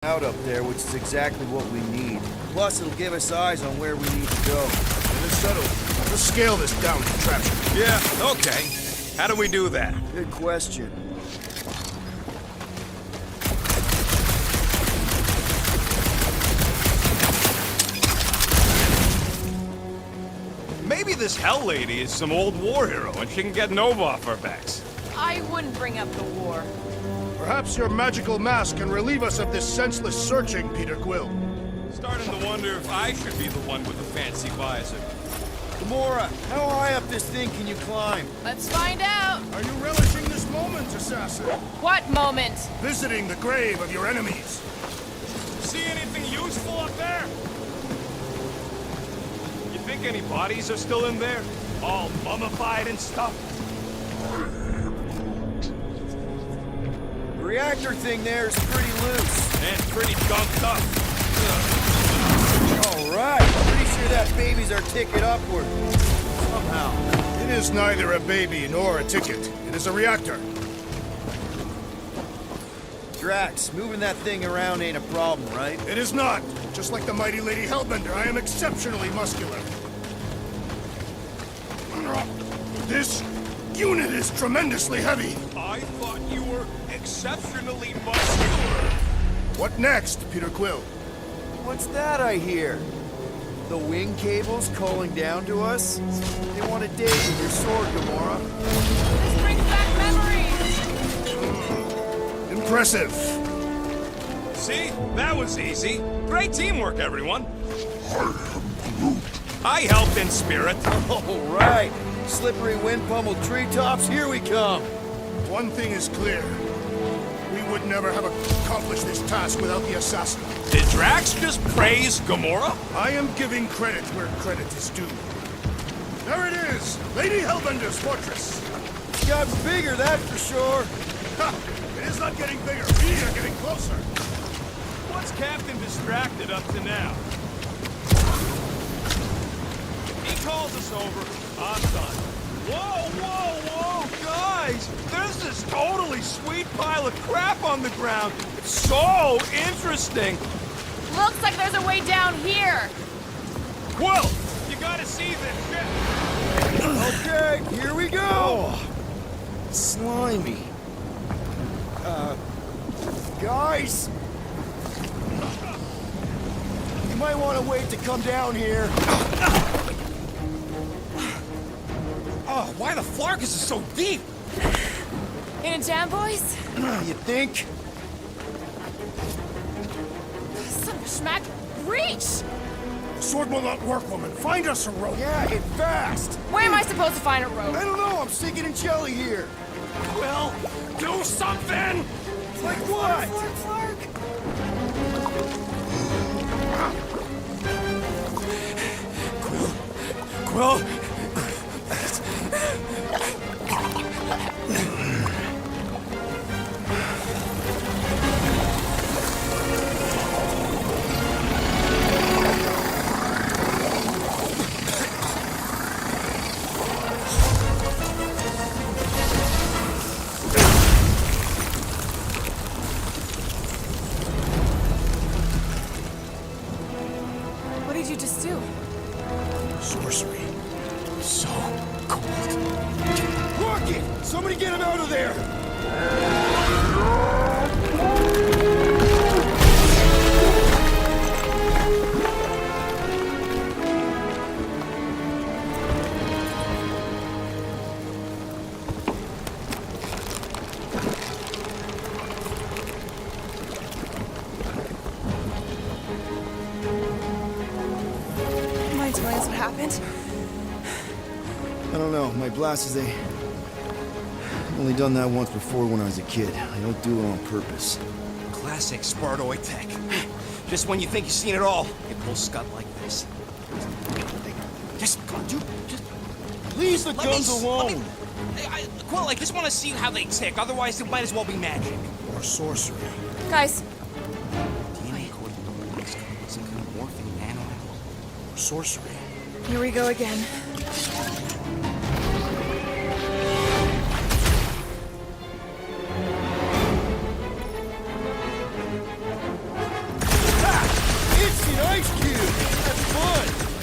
Out up there, which is exactly what we need. Plus, it'll give us eyes on where we need to go. And it's settled. Let's scale this down contraption. Yeah, okay. How do we do that? Good question. Maybe this Hell Lady is some old war hero and she can get Nova off our backs. I wouldn't bring up the war. Perhaps your magical mask can relieve us of this senseless searching, Peter Quill. Starting to wonder if I should be the one with the fancy visor. Gamora, how high up this thing can you climb? Let's find out. Are you relishing this moment, assassin? What moment? Visiting the grave of your enemies. See anything useful up there? You think any bodies are still in there? All mummified and stuff? The reactor thing there is pretty loose. And pretty gunked up. All right, pretty sure that baby's our ticket upward. Somehow. It is neither a baby nor a ticket. It is a reactor. Drax, moving that thing around ain't a problem, right? It is not. Just like the mighty Lady Hellbender, I am exceptionally muscular. This unit is tremendously heavy. I thought you were exceptionally muscular. What next, Peter Quill? What's that I hear? The wing cables calling down to us? They want a date with your sword, Gamora. This brings back memories. Impressive. See? That was easy. Great teamwork, everyone. I helped in spirit. All right. Slippery wind-pummeled treetops, here we come. One thing is clear. We would never have accomplished this task without the assassin. Did Drax just praise Gamora? I am giving credit where credit is due. There it is! Lady Hellbender's fortress! It's gotten bigger, that's for sure. Ha! It is not getting bigger. We are getting closer. What's Captain distracted up to now? He calls us over. I'm done. Whoa, whoa, whoa, guys! There's this totally sweet pile of crap on the ground. It's so interesting. Looks like there's a way down here. Quill, you gotta see this shit. Okay, here we go. Slimy. Guys! You might want to wait to come down here. Oh, why the Flarkus is so deep? In a jam, boys? You think? Some schmack reach! Sword will not work, woman. Find us a rope. Yeah, get fast. Where am I supposed to find a rope? I don't know, I'm sinking in jelly here. Quill, do something! Like what? Quill, What did you just do? Sorcery. So cold. Rocket! Somebody get him out of there! Mind telling us what happened? I don't know, my blasters, they... Only done that once before when I was a kid. I don't do it on purpose. classic Spartoid tech. Just when you think you've seen it all, it pulls scud like this. Just, come on, dude, just... Leave the guns alone! Quill, I just want to see how they tick, otherwise it might as well be magic. Or sorcery. Guys, DNA code some kind of morphing nano. Or sorcery. here we go again.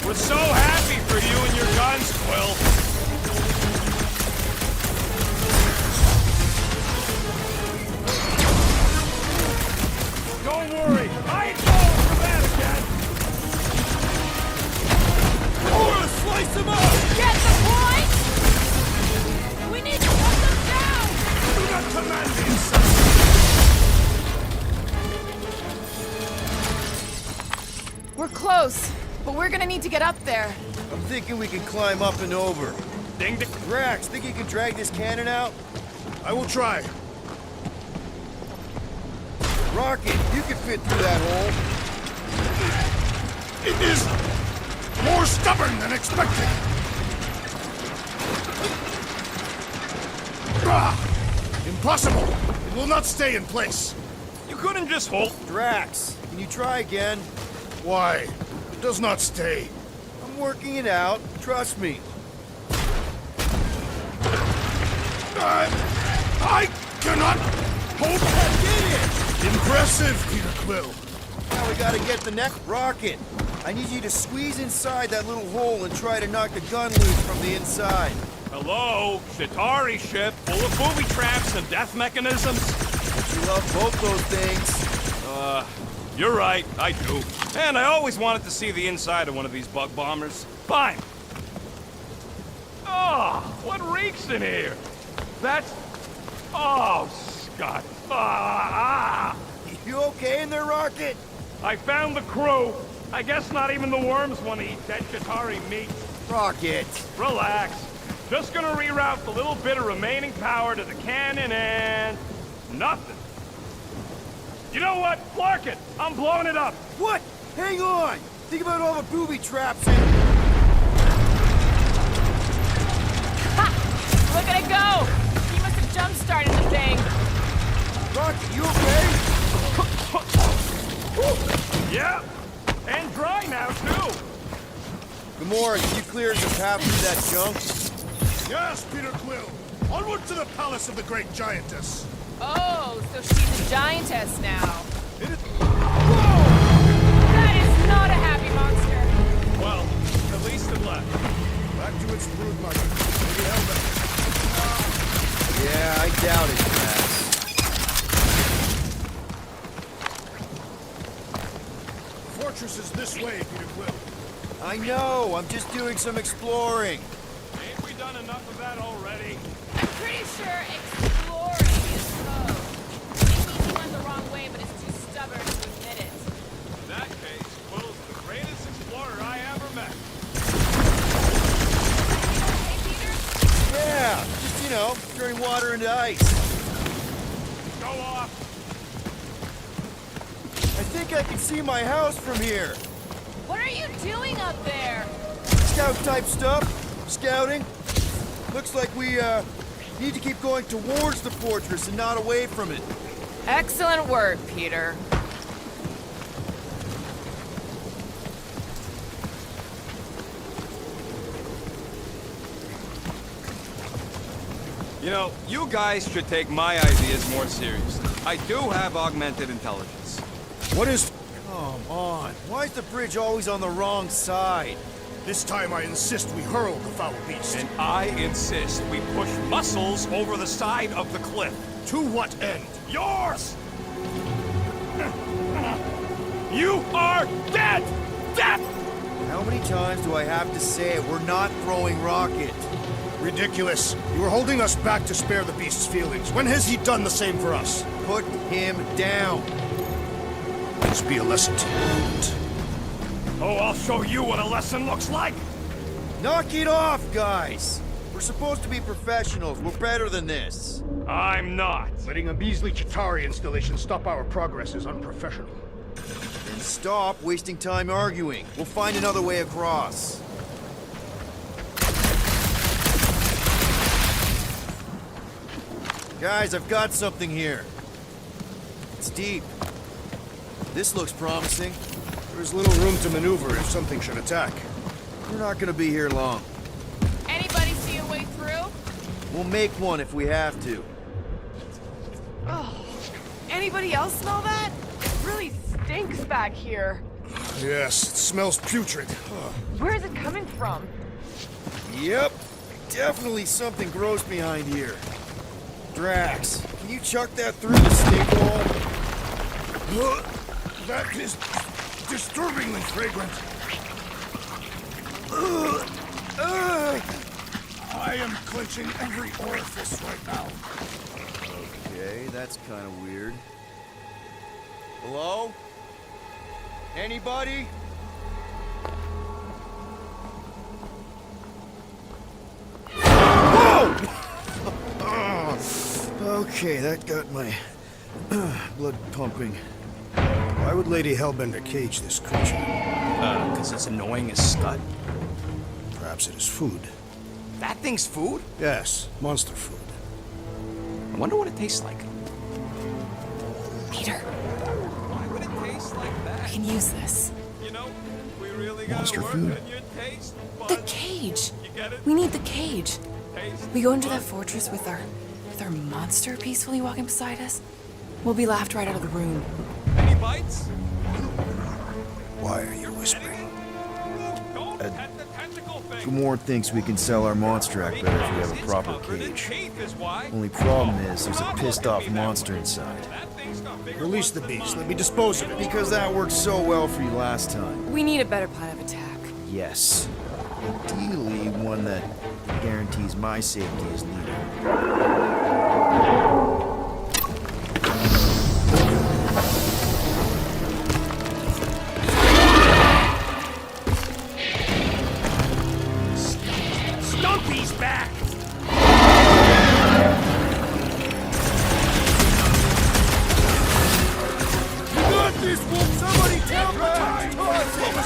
We're so happy for you and your guns, Quill. Don't worry, I ain't falling for that again. Oh, slice him up! Get the point! We need to put them down! Do not command me, son. We're close, but we're gonna need to get up there. I'm thinking we can climb up and over. Ding ding. Drax, think you can drag this cannon out? I will try. Rocket, you can fit through that hole. It is more stubborn than expected. Impossible! It will not stay in place. You couldn't just hold. Drax, can you try again? Why? It does not stay. I'm working it out. Trust me. I cannot hold that. Get it! Impressive, Peter Quill. Now we gotta get the neck. Rocket, I need you to squeeze inside that little hole and try to knock the gun loose from the inside. Hello, Chitauri ship full of booby traps and death mechanisms. You love both those things. You're right, I do. And I always wanted to see the inside of one of these bug bombers. Fine. Oh, what reeks in here? That's... Oh, Scott. You okay in there, Rocket? I found the crew. I guess not even the worms want to eat dead Chitauri meat. Rocket. Relax. Just gonna reroute the little bit of remaining power to the cannon and... nothing. You know what? Clark it! I'm blowing it up! What? Hang on! Think about all the booby traps and... Ha! Look at it go! He must have jump-started the thing. Rocket, you okay? Yeah! And dry now, too! Gamora, did you clear the path through that junk? Yes, Peter Quill. Onward to the palace of the great giantess. Oh, so she's a giantess now. It is... Whoa! That is not a happy monster. Well, at least it left. Back to its brood mother. Lady Hellbent. Yeah, I doubt it, Drax. The fortress is this way, Peter Quill. I know, I'm just doing some exploring. Ain't we done enough of that already? I'm pretty sure exploring is code. It means he went the wrong way, but is too stubborn to admit it. In that case, Quill's the greatest explorer I ever met. Hey, Peter? Yeah, just, turning water into ice. Go off! I think I can see my house from here. What are you doing up there? Scout-type stuff. Scouting. Looks like we, need to keep going towards the fortress and not away from it. Excellent work, Peter. You know, you guys should take my ideas more seriously. I do have augmented intelligence. What is... Come on. Why is the bridge always on the wrong side? This time I insist we hurl the foul beast. And I insist we push muscles over the side of the cliff. To what end? Yours! You are dead! Death! How many times do I have to say it? We're not throwing Rocket. Ridiculous. You were holding us back to spare the beast's feelings. When has he done the same for us? Put him down. This be a lesson to you. Oh, I'll show you what a lesson looks like! Knock it off, guys! We're supposed to be professionals. We're better than this. I'm not. Letting a measly Chitauri installation stop our progress is unprofessional. Then stop wasting time arguing. We'll find another way across. Guys, I've got something here. It's deep. This looks promising. There's little room to maneuver if something should attack. We're not gonna be here long. Anybody see a way through? We'll make one if we have to. Oh, anybody else smell that? It really stinks back here. Yes, it smells putrid. Where is it coming from? Yep, definitely something gross behind here. Drax, can you chuck that through the stink hole? That is disturbingly fragrant. I am clenching every orifice right now. Okay, that's kind of weird. Hello? Anybody? Whoa! Okay, that got my blood pumping. Why would Lady Hellbender cage this creature? Because it's annoying as scut. Perhaps it is food. That thing's food? Yes, monster food. I wonder what it tastes like. Peter, Why would it taste like that? we can use this. You know, we really gotta Monster work food. on your taste The buds. cage. You get it? We need the cage. Taste We go into that buds. fortress with our monster peacefully walking beside us. We'll be laughed right out of the room. Any bites? Why are you whispering? Don't pet the tentacle thing. Gamorre thinks we can sell our monster act better if we have a proper cage. Only problem is there's a pissed off monster inside. Release the beast. Let me dispose of it. Because that worked so well for you last time. We need a better plan of attack. Yes. Ideally, one that guarantees my safety as leader. Stumpy's back! You got this, Wolf! Somebody tell me!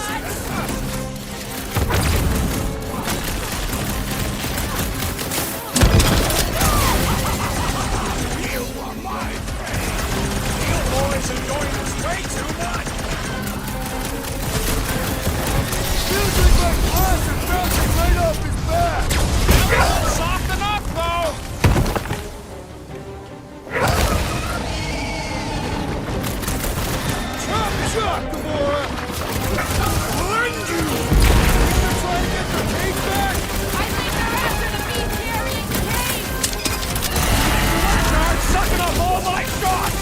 Boys enjoying this way too much! Feels like my claws are bouncing right off his back! Soft enough, though! Chop, chop, Gamorre! Blend you! You try and get the cage back? I think they're after the beast-carrying cage! I'm sucking up all my shots!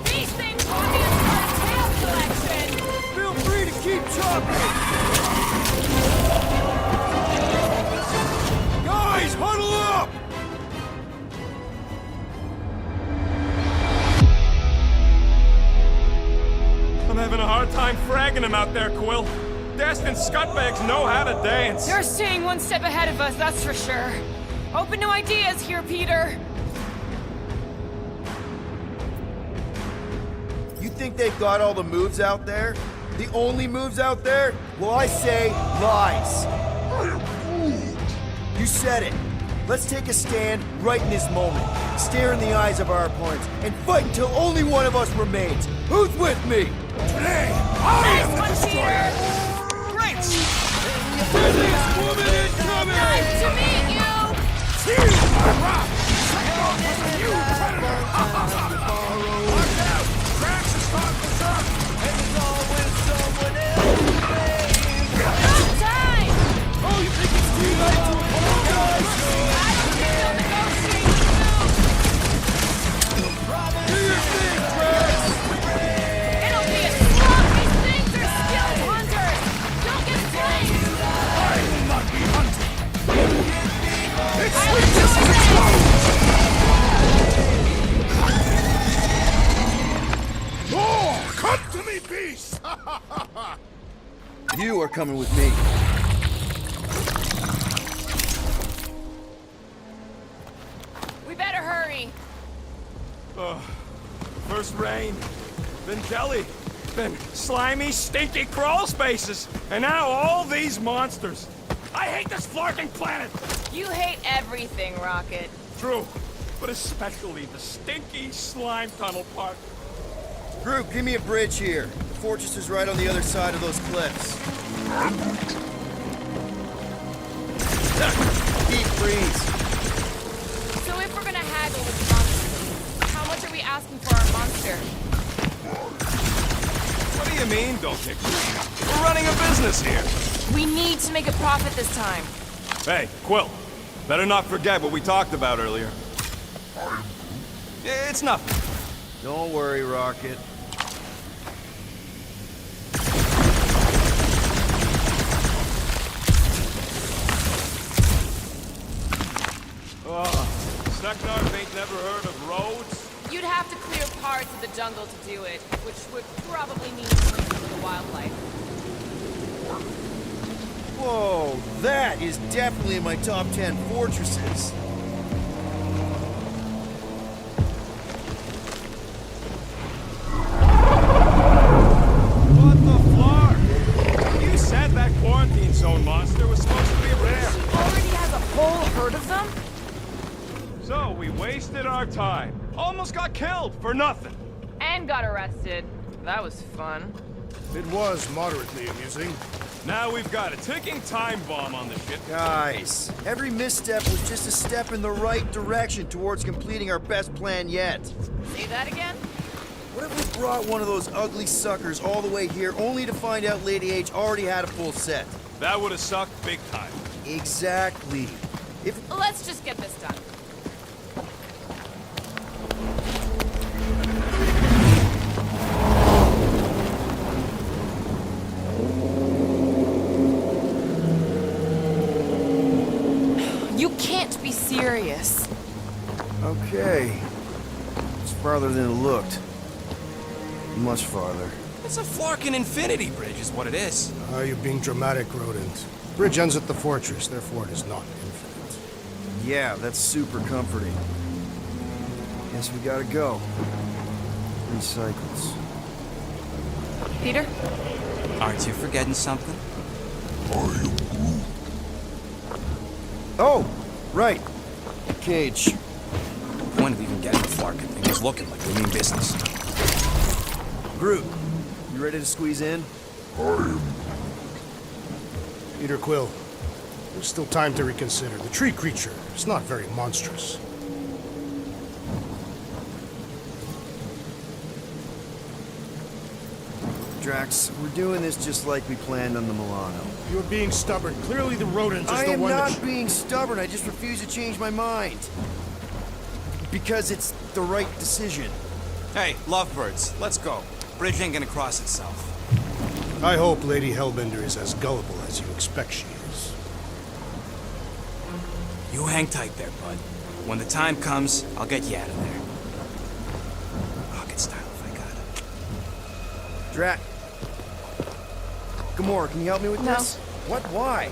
These things want me to start a tail collection! Feel free to keep chopping! Guys, huddle up! I'm having a hard time fragging him out there, Quill. Destined scutbags know how to dance. They're staying one step ahead of us, that's for sure. Open to ideas here, Peter. You think they've got all the moves out there? The only moves out there? Well, I say lies. You said it. Let's take a stand right in this moment. Stare in the eyes of our opponents and fight until only one of us remains. Who's with me? Today, I am the Nice one, destroyer. Peter. Great! This woman incoming! Nice to meet you! Feel my wrath. Second off was a new predator. Watch out! Drax is caught for some. Not time! Oh, you think it's too late to apologize? I don't think they'll negotiate soon! Do your thing, Drax! It'll be a slog! These things are skilled hunters! Don't get flamed! I will not be hunted. It's I sweet will just do as it! Oh, come to me, beast! You are coming with me. We better hurry. First rain, then jelly, then slimy, stinky crawl spaces, and now all these monsters. I hate this flarking planet! You hate everything, Rocket. True, but especially the stinky slime tunnel part. Group, give me a bridge here. The fortress is right on the other side of those cliffs. Deep freeze. So if we're gonna haggle with monsters, how much are we asking for our monster. What do you mean, don't get greedy? We're running a business here. We need to make a profit this time. Hey, Quill. Better not forget what we talked about earlier. It's nothing. Don't worry, Rocket. Seknarf ain't never heard of roads? You'd have to clear parts of the jungle to do it, which would probably mean some of the wildlife. Whoa, that is definitely in my top 10 fortresses. What the flark? You said that quarantine zone monster was supposed to be rare. She already has a whole herd of them? So we wasted our time. Almost got killed for nothing. And got arrested. That was fun. It was moderately amusing. Now we've got a ticking time bomb on the ship. Guys, every misstep was just a step in the right direction towards completing our best plan yet. Say that again? What if we brought one of those ugly suckers all the way here only to find out Lady H already had a full set? That would have sucked big time. Exactly. If Let's just get this done. You can't be serious. Okay. It's farther than it looked. Much farther. It's a flarkin' infinity bridge is what it is. You're being dramatic, Rodent. Bridge ends at the fortress, therefore it is not infinite. Yeah, that's super comforting. Guess we gotta go. 3 cycles. Peter? Aren't you forgetting something? Oh, right. Cage. Point of even getting the flarkin' thing is looking like we mean business. Groot, you ready to squeeze in? Peter Quill, there's still time to reconsider. The tree creature is not very monstrous. Drax, we're doing this just like we planned on the Milano. You're being stubborn. Clearly the rodent is I the am one not that... being stubborn, I just refuse to change my mind. Because it's the right decision. Hey, lovebirds, let's go. Bridge ain't gonna cross itself. I hope Lady Hellbender is as gullible as you expect she is. You hang tight there, bud. When the time comes, I'll get you out of there. Rocket style if I got it. Drax. Gamora, can you help me with No. this? What? Why?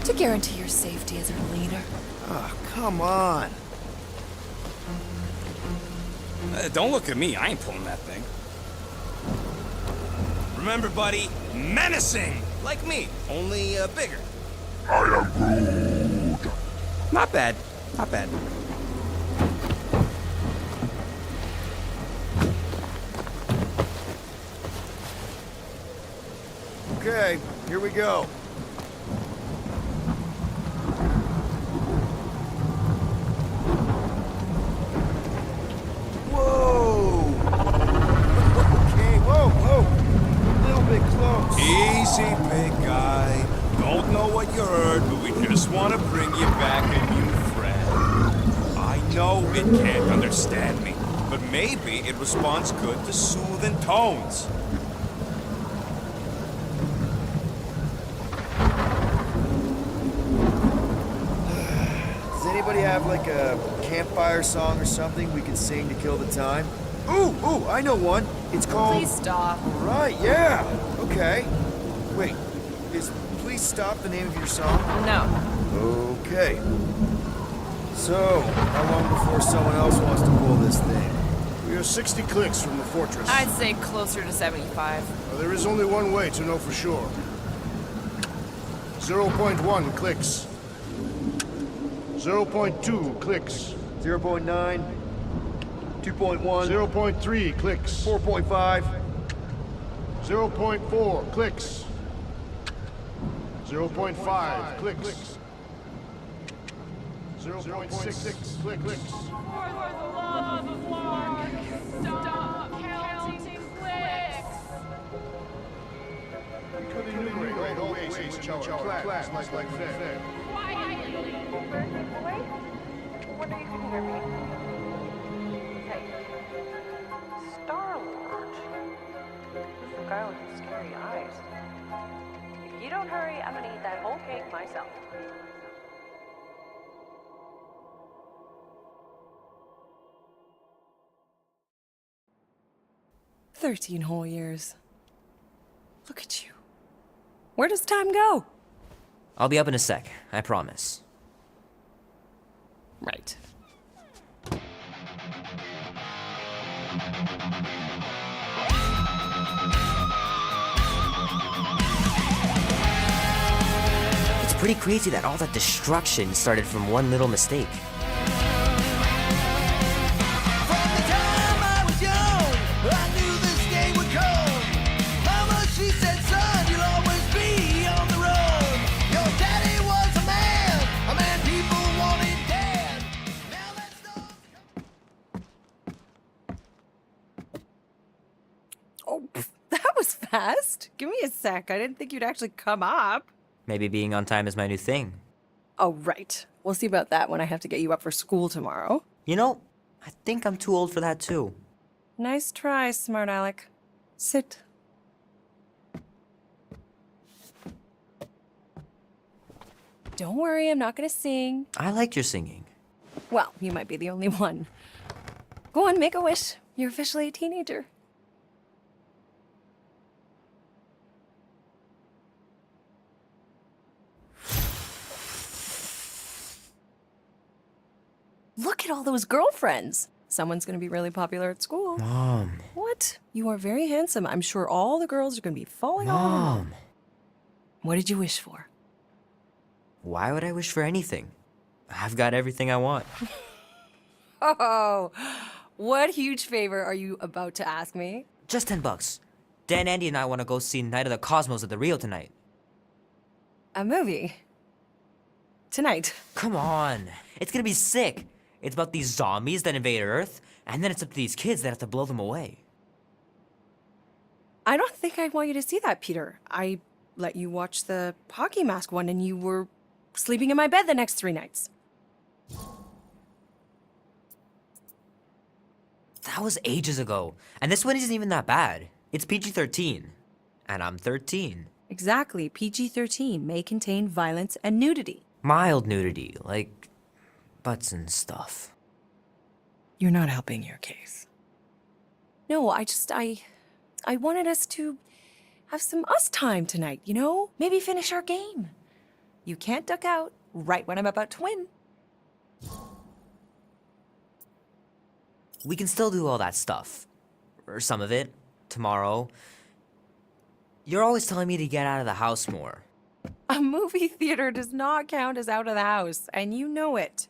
To guarantee your safety as our leader. Ah, come on. Don't look at me, I ain't pulling that thing. Remember, buddy, menacing! Like me, only bigger. I am Groot. Not bad, not bad. Okay, here we go. Whoa! Okay, whoa, whoa! A little bit close. Easy, big guy. Don't know what you heard, but we just want to bring you back a new friend. I know it can't understand me, but maybe it responds good to soothing tones. Does anybody have like a campfire song or something we can sing to kill the time? Ooh, I know one. It's called... Please stop. Right, yeah. Okay. Wait, is Please Stop the name of your song? No. Okay. So, how long before someone else wants to pull this thing? We are 60 clicks from the fortress. I'd say closer to 75. There is only one way to know for sure. 0.1 clicks. 0.2 clicks. 0.9, 2.1, 0.3 clicks. 4.5. 0.4 clicks. 0.5 clicks. 0.6 clicks. For the love of class like that. Wonder you can hear me. Hey, Star-Lord. Who's the guy with the scary eyes? If you don't hurry, I'm gonna eat that whole cake myself. "13 whole years. Look at you. Where does time go?" I'll be up in a sec, I promise. Right. It's pretty crazy that all that destruction started from one little mistake. Oh, that was fast. Give me a sec. I didn't think you'd actually come up. Maybe being on time is my new thing. Oh, right. We'll see about that when I have to get you up for school tomorrow. You know, I think I'm too old for that too. Nice try, smart Alec. Sit. Don't worry, I'm not gonna sing. I like your singing. Well, you might be the only one. Go on, make a wish. You're officially a teenager. Look at all those girlfriends. Someone's gonna be really popular at school. Mom. What? You are very handsome. I'm sure all the girls are gonna be falling all over you. Mom. What did you wish for? Why would I wish for anything? I've got everything I want. Oh, what huge favor are you about to ask me? Just $10. Dan, Andy, and I want to go see Night of the Cosmos at the Rio tonight. A movie? Tonight? Come on. It's gonna be sick. It's about these zombies that invade Earth, and then it's up to these kids that have to blow them away. I don't think I want you to see that, Peter. I let you watch the hockey mask one and you were sleeping in my bed the next 3 nights. That was ages ago, and this one isn't even that bad. It's PG-13, and I'm 13. Exactly. PG-13 may contain violence and nudity. Mild nudity, like butts and stuff. You're not helping your case. No, I wanted us to have some us time tonight, you know? Maybe finish our game. You can't duck out right when I'm about to win. We can still do all that stuff. Or some of it. Tomorrow. You're always telling me to get out of the house more. A movie theater does not count as out of the house, and you know it.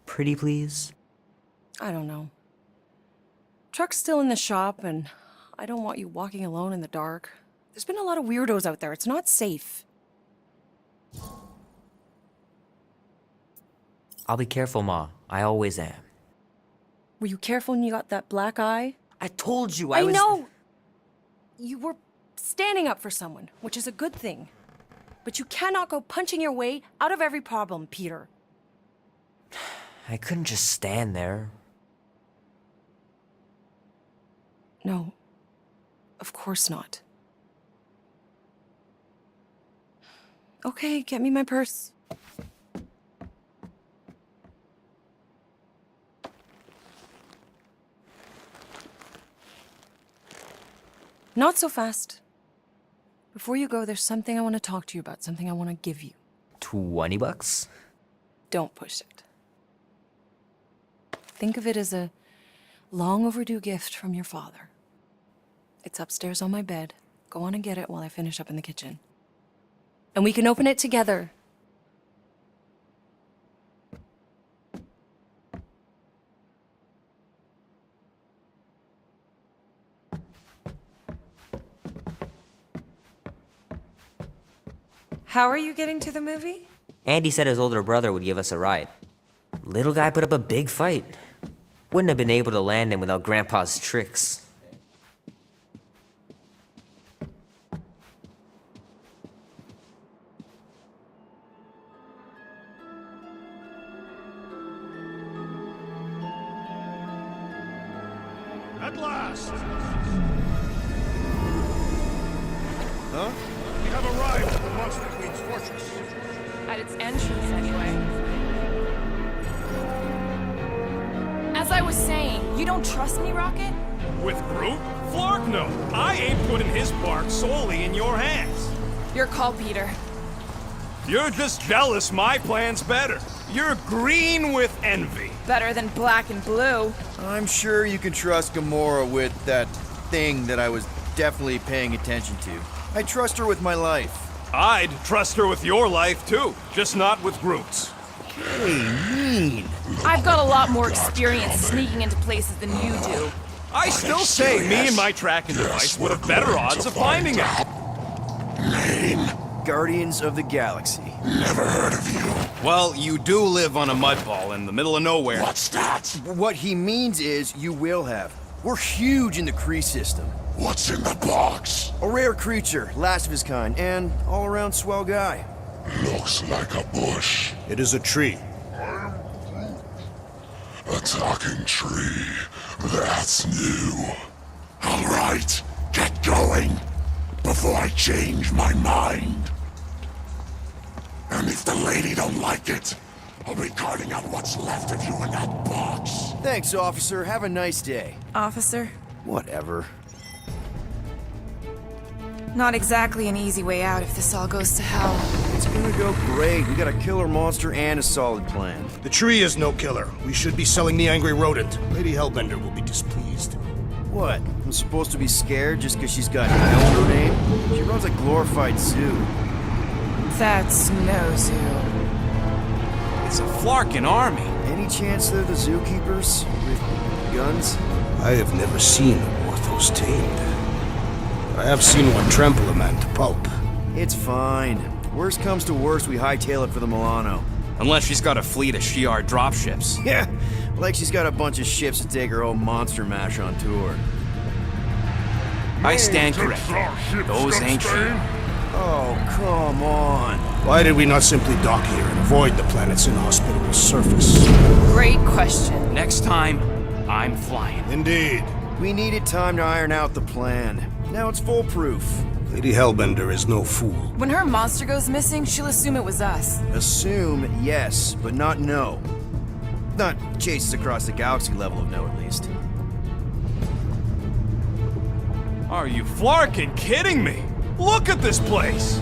Pretty please? I don't know. Truck's still in the shop, and I don't want you walking alone in the dark. There's been a lot of weirdos out there. It's not safe. I'll be careful, Ma. I always am. Were you careful when you got that black eye? I told you I I was- know! You were standing up for someone, which is a good thing. But you cannot go punching your way out of every problem, Peter. I couldn't just stand there. No, of course not. Okay, get me my purse. Not so fast. Before you go, there's something I want to talk to you about, something I want to give you. $20? Don't push it. Think of it as a long overdue gift from your father. It's upstairs on my bed. Go on and get it while I finish up in the kitchen. And we can open it together. How are you getting to the movie? Andy said his older brother would give us a ride. Little guy put up a big fight. Wouldn't have been able to land him without Grandpa's tricks. At last! Huh? We have arrived at the Monster Queen's fortress. At its entrance, anyway. As I was saying, you don't trust me, Rocket? With Groot? Flark, no. I ain't putting his bark solely in your hands. Your call, Peter. You're just jealous my plan's better. You're green with envy. Better than black and blue. I'm sure you can trust Gamora with that thing that I was definitely paying attention to. I trust her with my life. I'd trust her with your life, too. Just not with Groot's. Hey, mean. I've got a lot more experience sneaking into places than you do. I still say me and my tracking device would have better odds of finding it. Guardians of the Galaxy. Never heard of you. Well, you do live on a mudball in the middle of nowhere. What's that? What he means is you will have. We're huge in the Kree system. What's in the box? A rare creature, last of his kind, and all-around swell guy. Looks like a bush. It is a tree. A talking tree. That's new. All right, get going before I change my mind. And if the lady don't like it, I'll be carting out what's left of you in that box. Thanks, officer. Have a nice day. Officer? Whatever. Not exactly an easy way out if this all goes to hell. It's gonna go great. We got a killer monster and a solid plan. The tree is no killer. We should be selling the angry rodent. Lady Hellbender will be displeased. What? I'm supposed to be scared just because she's got hell in her name? She runs a glorified zoo. That's no zoo. It's a Flarkin army. Any chance they're the zookeepers? With guns? I have never seen a Orthos tamed. I have seen one trample a man to pulp. It's fine. Worst comes to worst, we hightail it for the Milano. Unless she's got a fleet of Shi'ar dropships. Yeah, like she's got a bunch of ships to take her whole monster mash on tour. I stand corrected. Those ain't true. Oh, come on. Why did we not simply dock here and avoid the planet's inhospitable surface? Great question. Next time, I'm flying. Indeed. We needed time to iron out the plan. Now it's foolproof. Lady Hellbender is no fool. When her monster goes missing, she'll assume it was us. Assume yes, but not no. Not chases across the galaxy level of no, at least. Are you Flarkin kidding me? Look at this place!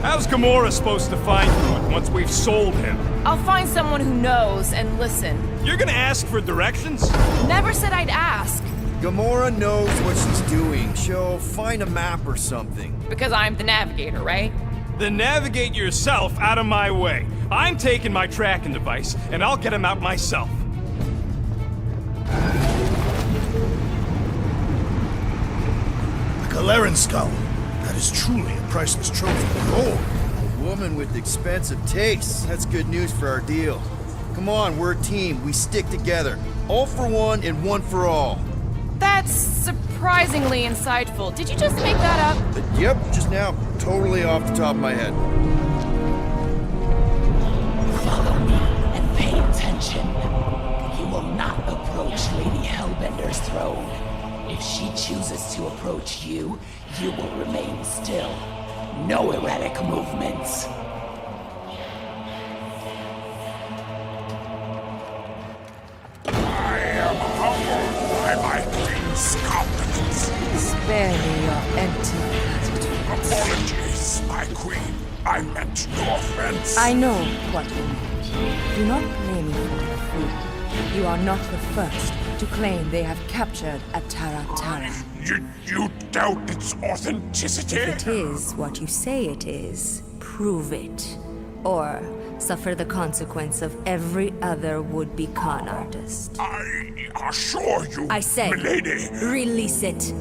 How's Gamora supposed to find Groot once we've sold him? I'll find someone who knows and listen. You're gonna ask for directions? Never said I'd ask. Gamora knows what she's doing. She'll find a map or something. Because I'm the navigator, right? Then navigate yourself out of my way. I'm taking my tracking device, and I'll get him out myself. A Galeran skull. That is truly a priceless trophy. Oh, A woman with expensive tastes. That's good news for our deal. Come on, we're a team. We stick together. All for one and one for all. That's surprisingly insightful. Did you just make that up? Yep, just now. Totally off the top of my head. Follow me and pay attention. You will not approach Lady Hellbender's throne. If she chooses to approach you, you will remain still. No erratic movements. I am humbled by my queen's competence. Spare me your empty platitudes. Apologies, my queen. I meant no offense. I know what you meant. Do not blame me for the fool. You are not the first to claim they have captured a Tara. You doubt its authenticity? If it is what you say it is, prove it. Or suffer the consequence of every other would-be con artist. I assure you, I said, milady. release it.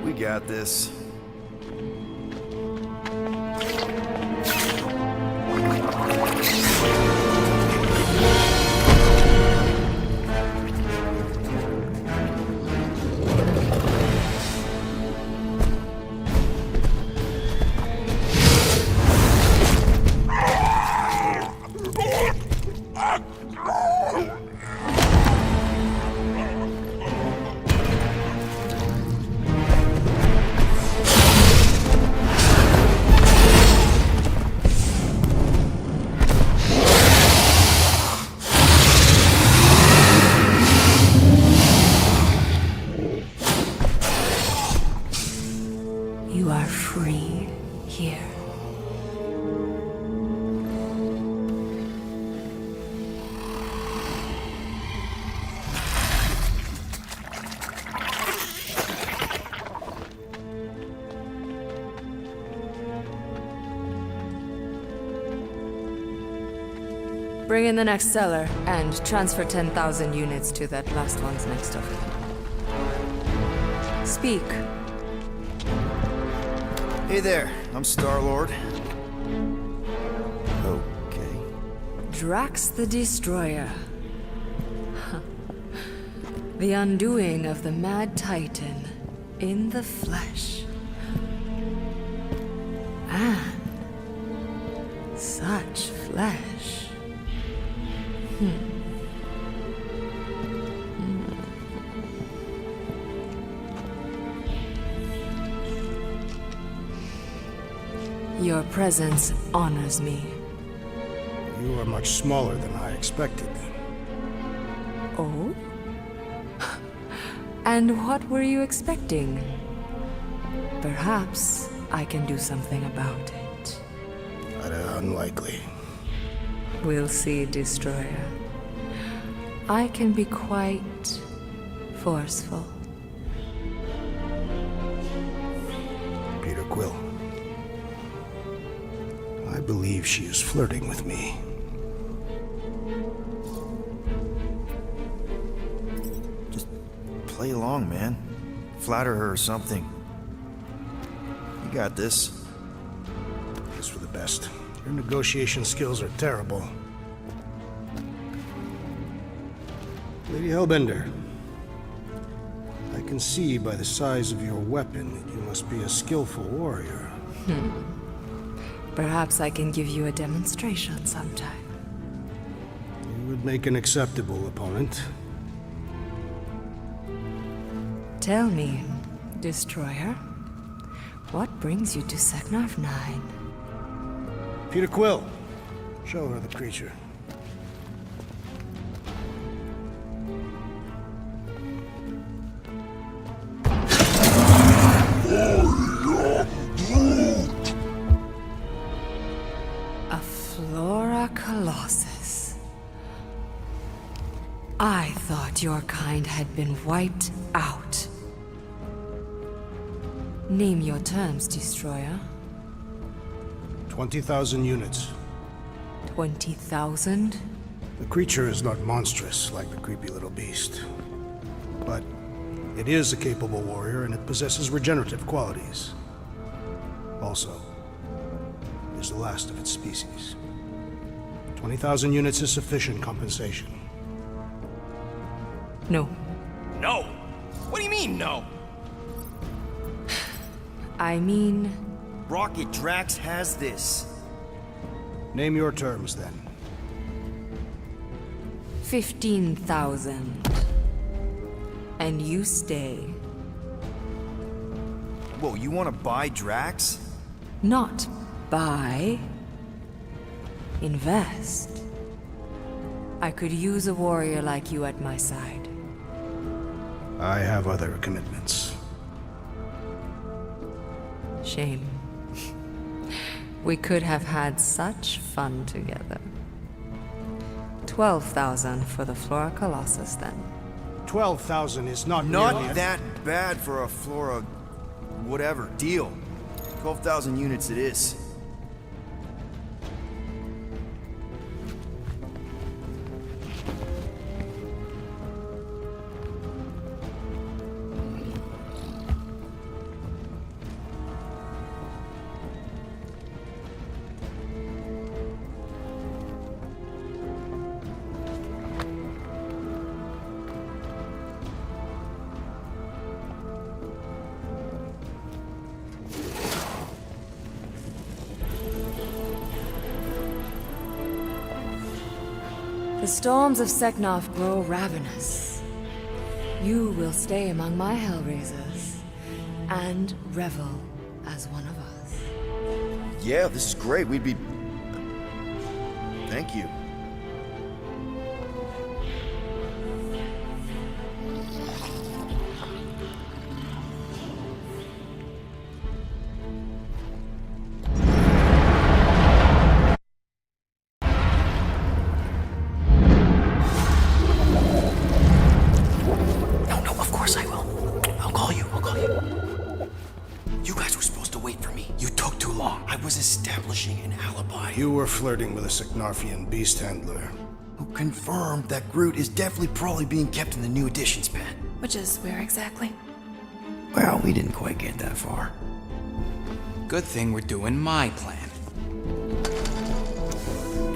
We got this. Bring in the next seller and transfer 10,000 units to that last one's next of kin. Speak. Hey there, I'm Star-Lord. Okay. Drax the Destroyer. The undoing of the Mad Titan in the flesh. And such flesh. Your presence honors me. You are much smaller than I expected. Oh? And what were you expecting? Perhaps I can do something about it. Unlikely. We'll see, Destroyer. I can be quite forceful. Peter Quill. I believe she is flirting with me. Just play along, man. Flatter her or something. You got this. It's for the best. Your negotiation skills are terrible. Lady Hellbender, I can see by the size of your weapon that you must be a skillful warrior. Perhaps I can give you a demonstration sometime. You would make an acceptable opponent. Tell me, Destroyer, what brings you to Seknarf 9? Peter Quill, show her the creature. A Flora Colossus. I thought your kind had been wiped out. Name your terms, Destroyer. 20,000 units. 20,000? The creature is not monstrous like the creepy little beast. But it is a capable warrior and it possesses regenerative qualities. Also, it is the last of its species. 20,000 units is sufficient compensation. No. No! What do you mean, no? I mean... Rocket Drax has this. Name your terms, then. 15,000. And you stay. Whoa, you want to buy Drax? Not buy. Invest. I could use a warrior like you at my side. I have other commitments. Shame. We could have had such fun together. 12,000 for the Flora Colossus, then. 12,000 is not Not nearly that bad for a Flora... whatever. Deal. 12,000 units it is. The storms of Seknarf grow ravenous. You will stay among my Hellraisers and revel as one of us. Yeah, this is great. We'd be... Thank you. No, of course I will. I'll call you. You guys were supposed to wait for me. You took too long. I was establishing an alibi. You were flirting with a Seknarfian beast handler. who confirmed that Groot is definitely probably being kept in the new additions pen. Which is where exactly? Well, we didn't quite get that far. Good thing we're doing my plan.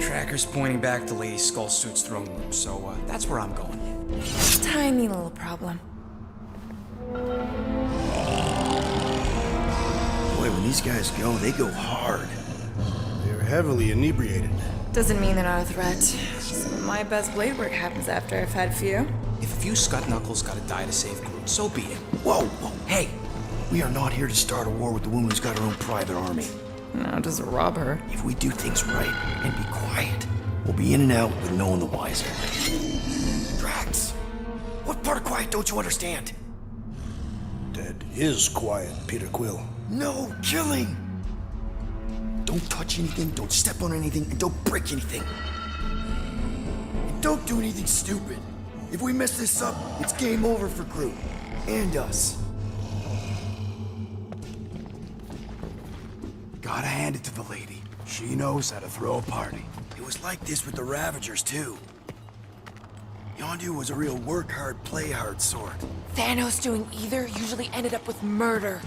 Tracker's pointing back to Lady Skullsuit's throne room, so that's where I'm going. Tiny little problem. Boy, when these guys go, they go hard. They're heavily inebriated. Doesn't mean they're not a threat. Some of my best blade work happens after I've had a few. If a few scut knuckles gotta die to save Groot, so be it. Whoa, whoa, hey! We are not here to start a war with the woman who's got her own private army. No, just rob her. If we do things right and be quiet, we'll be in and out with no one the wiser. Drax, what part of quiet don't you understand? Dead is quiet, Peter Quill. No killing! Don't touch anything, don't step on anything, and don't break anything. And don't do anything stupid. If we mess this up, it's game over for Groot. And us. Gotta hand it to the lady. She knows how to throw a party. It was like this with the Ravagers, too. Yondu was a real work hard, play hard sort. Thanos doing either usually ended up with murder.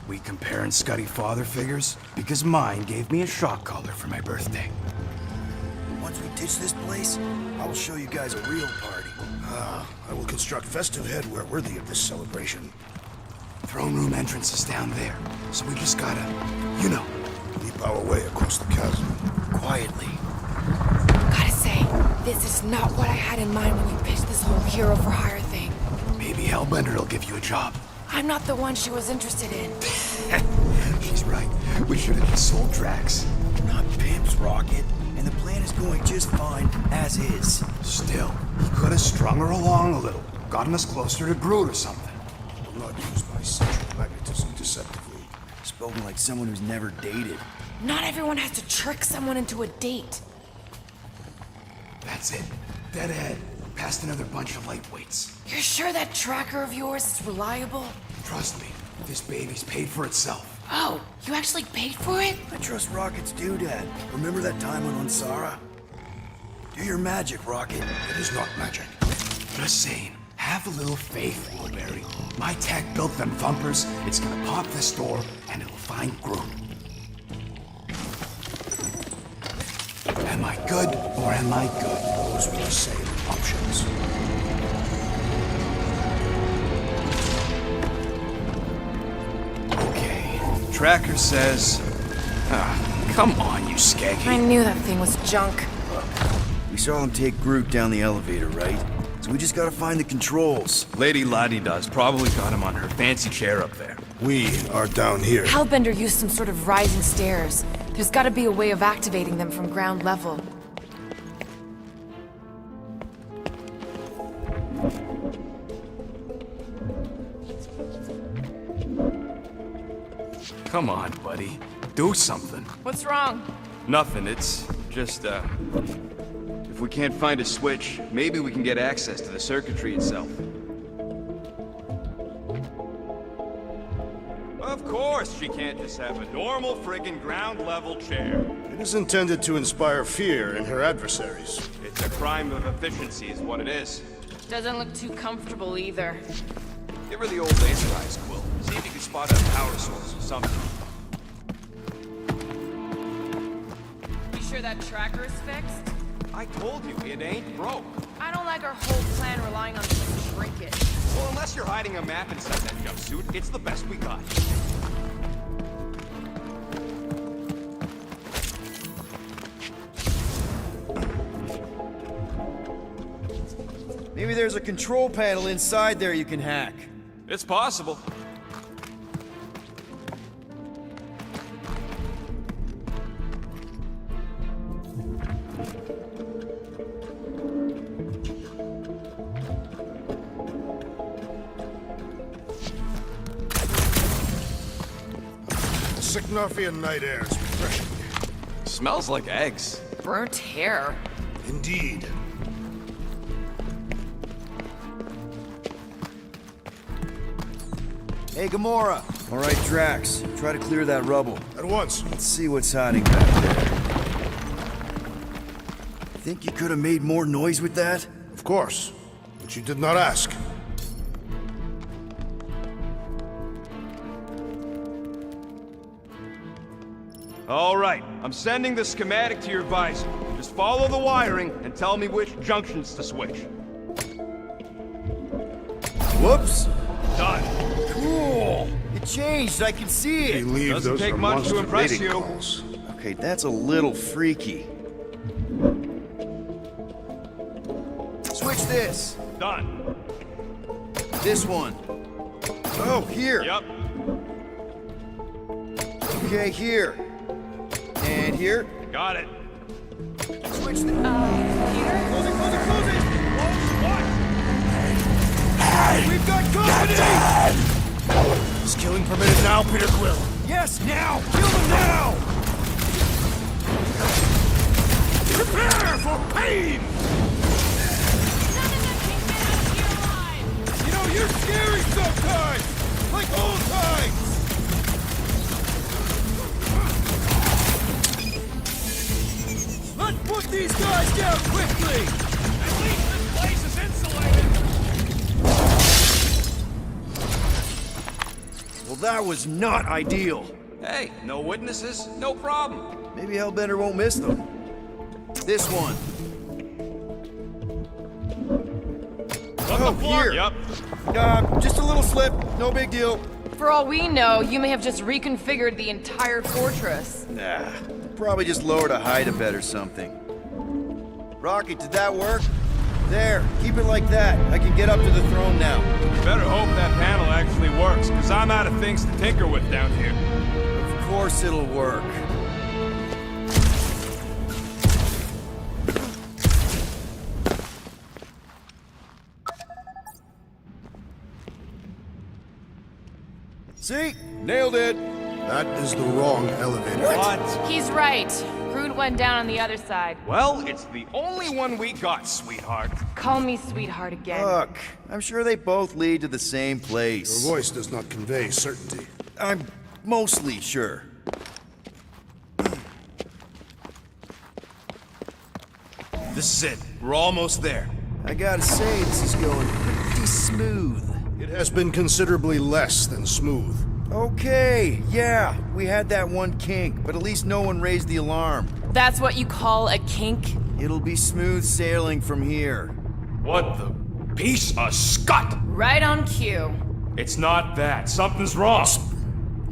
We comparing Scuddy father figures? Because mine gave me a shock collar for my birthday. Once we ditch this place, I will show you guys a real party. I will construct festive headwear worthy of this celebration. Throne room entrance is down there, so we just gotta, you know. Leap our way across the chasm. Quietly. Gotta say, this is not what I had in mind when you pitched this whole hero for hire thing. Maybe Hellbender will give you a job. I'm not the one she was interested in. She's right. We should have just sold Drax. We're not pimps, Rocket. And the plan is going just fine, as is. Still, he could have strung her along a little. Gotten us closer to Groot or something. Will not use my central magnetism deceptively. Spoken like someone who's never dated. Not everyone has to trick someone into a date. That's it. Dead ahead. Past another bunch of lightweights. You're sure that tracker of yours is reliable? Trust me, this baby's paid for itself. Oh, you actually paid for it? I trust Rocket's doodad. Remember that time on Unsara? Do your magic, Rocket. It is not magic. Just saying, have a little faith, Woolberry. My tech built them thumpers. It's gonna pop this door, and it'll find Groot. Am I good, or am I good? Those were the same options. Okay, Tracker says... come on, you skaggy. I knew that thing was junk. We saw him take Groot down the elevator, right? So we just gotta find the controls. Lady Ladi-Da's probably got him on her fancy chair up there. We are down here. Hellbender used some sort of rising stairs. There's gotta be a way of activating them from ground level. Come on, buddy. Do something. What's wrong? Nothing, it's just, if we can't find a switch, maybe we can get access to the circuitry itself. Of course she can't just have a normal friggin' ground-level chair. It is intended to inspire fear in her adversaries. It's a crime of efficiency is what it is. Doesn't look too comfortable either. Give her the old laser eyes, Quill. See if you can spot a power source or something. You sure that tracker is fixed? I told you, it ain't broke. I don't like our whole plan relying on some trinket. Well, unless you're hiding a map inside that jumpsuit, it's the best we got. Maybe there's a control panel inside there you can hack. It's possible. The Signofian night air is refreshing. Smells like eggs. Burnt hair. Indeed. Hey, Gamora. All right, Drax. Try to clear that rubble. At once. Let's see what's hiding back there. Think you could have made more noise with that? Of course, but you did not ask. All right, I'm sending the schematic to your visor. Just follow the wiring and tell me which junctions to switch. Whoops! Done. Cool! It changed, I can see I it! believe Doesn't those take are much to monster impress mating you. calls. Okay, that's a little freaky. Switch this! Done. This one. Oh, here! Yep. Okay, here. And here. Got it. Switch the... Peter? Close it, close it, close it! Close what? We've got company! Is killing permitted now, Peter Quill? Yes, now! Kill them now! Prepare for pain! None of them can get out of here alive! You know, you're scary sometimes! Like old times! Let's put these guys down quickly! At least this place is insulated! Well, that was not ideal. Hey, no witnesses, no problem. Maybe Hellbender won't miss them. This one. On the floor. here. Yep. Just a little slip. No big deal. For all we know, you may have just reconfigured the entire fortress. Nah. Probably just lowered a hide-a-bed or something. Rocket, did that work? There. Keep it like that. I can get up to the throne now. You better hope that panel actually works, because I'm out of things to tinker with down here. Of course it'll work. See? Nailed it! That is the wrong elevator. What? He's right. Groot went down on the other side. Well, it's the only one we got, sweetheart. Call me sweetheart again. Look, I'm sure they both lead to the same Your place. voice does not convey certainty. I'm mostly sure. This is it. We're almost there. I gotta say, this is going pretty smooth. It has been considerably less than smooth. Okay, yeah, we had that one kink, but at least no one raised the alarm. That's what you call a kink? It'll be smooth sailing from here. What the piece of scut? Right on cue. It's not that. Something's wrong.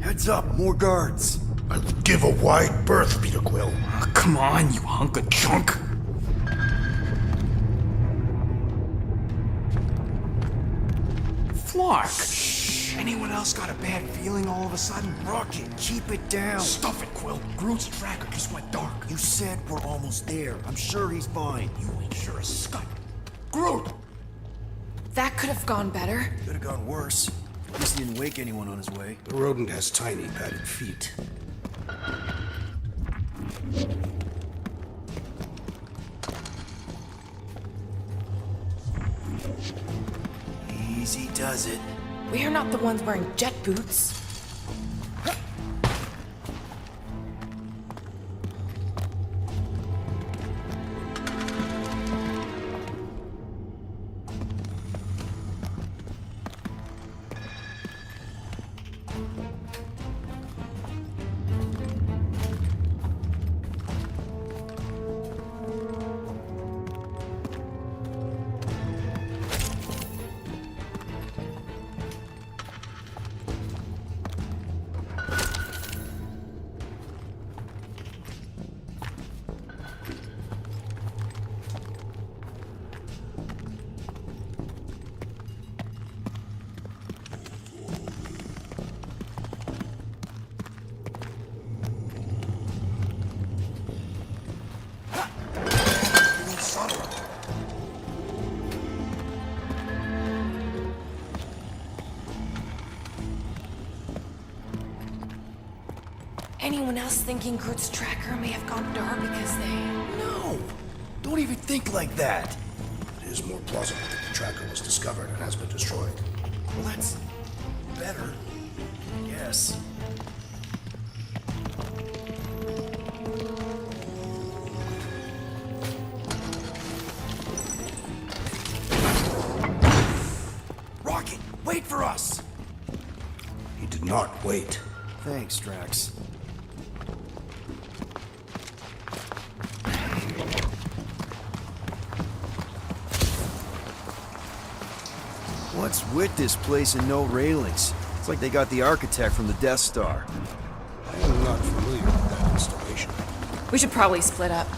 Heads up, more guards. I would give a wide berth, Peter Quill. Oh, come on, you hunk of junk. Flark! Anyone else got a bad feeling all of a sudden? Rocket, keep it down. Stuff it, Quill. Groot's tracker just went dark. You said we're almost there. I'm sure he's fine. You ain't sure as scut. Groot! That could have gone better. Could have gone worse. At least he didn't wake anyone on his way. The rodent has tiny padded feet. Easy does it. We are not the ones wearing jet boots. Anyone else thinking Groot's tracker may have gone dark because they... No! Don't even think like that. It is more plausible that the tracker was discovered and has been destroyed. Well, that's better. Yes. not wait. Thanks, Drax. What's with this place and no railings? It's like they got the architect from the Death Star. I am not familiar with that installation. We should probably split up.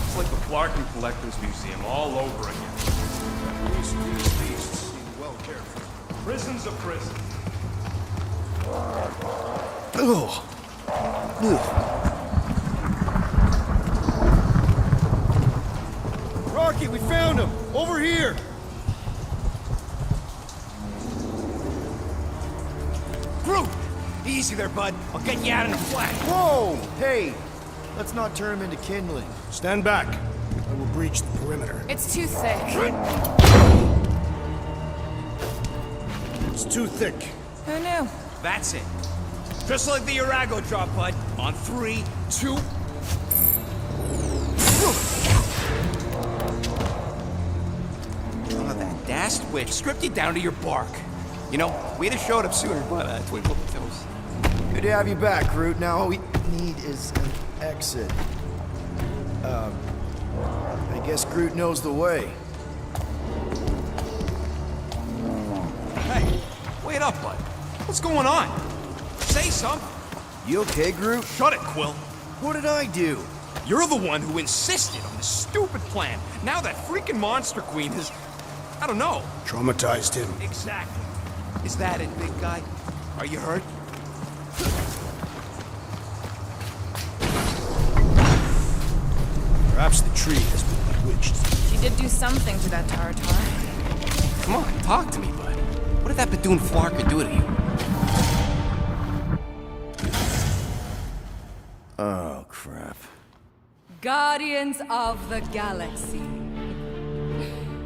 It's like the Clarkin Collector's Museum all over again. These beasts seem well cared for. Prison's a prison. Ugh. Ugh. Rocky, we found him! Over here! Groot! Easy there, bud. I'll get you out in a flash. Whoa! Hey! Let's not turn him into kindling. Stand back. I will breach the perimeter. It's too thick. It's too thick. Who knew? That's it. Just like the Urago drop, bud. On 3, 2... Oh, that dashed witch stripped you down to your bark. You know, we'd have showed up sooner, but twinkle the toes. Good to have you back, Groot. Now all we need is an exit. I guess Groot knows the way. Hey, wait up, bud. What's going on? Say something. You okay, Groot? Shut it, Quill. What did I do? You're the one who insisted on this stupid plan. Now that freaking Monster Queen has... I don't know. Traumatized him. Exactly. Is that it, big guy? Are you hurt? Perhaps the tree has been bewitched. She did do something to that Taratar. Come on, talk to me, bud. What did that Badoon Flarker do to you? Oh, crap. Guardians of the Galaxy.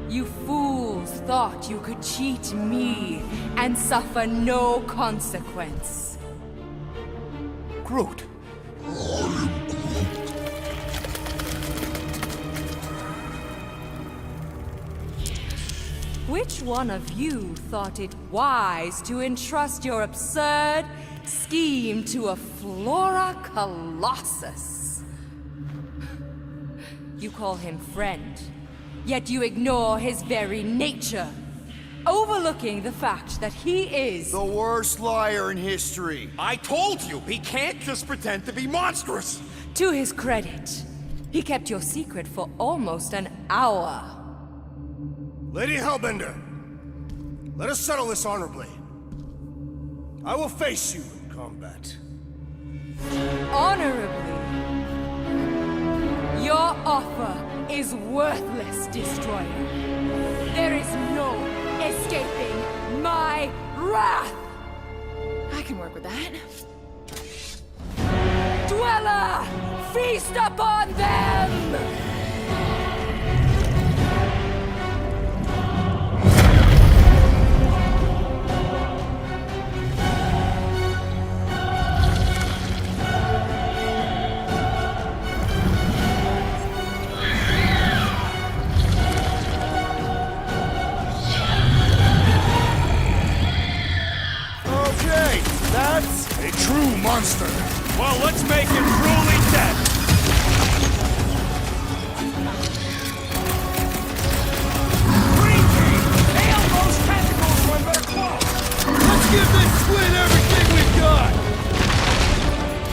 You fools thought you could cheat me and suffer no consequence. Groot. Which one of you thought it wise to entrust your absurd scheme to a Flora Colossus? You call him friend, yet you ignore his very nature, overlooking the fact that he is The worst liar in history. I told you, he can't just pretend to be monstrous. To his credit, he kept your secret for almost an hour. Lady Hellbender, let us settle this honorably. I will face you in combat. Honorably. Your offer is worthless, Destroyer. There is no escaping my wrath! I can work with that. Dweller! Feast upon them! Okay, that's A true monster. Well, let's make him truly dead. Green Team, nail those tentacles when they're close. Let's give this squid everything we've got!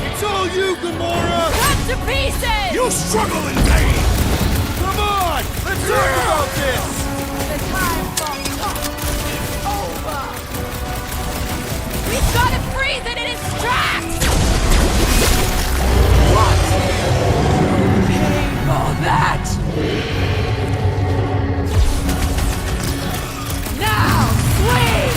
It's all you, Gamora! Cut to pieces! You struggle in vain. Come on! Let's talk about this! The time for talk is over! We've got to freeze it in its tracks! What? Pay for that! Now, swing!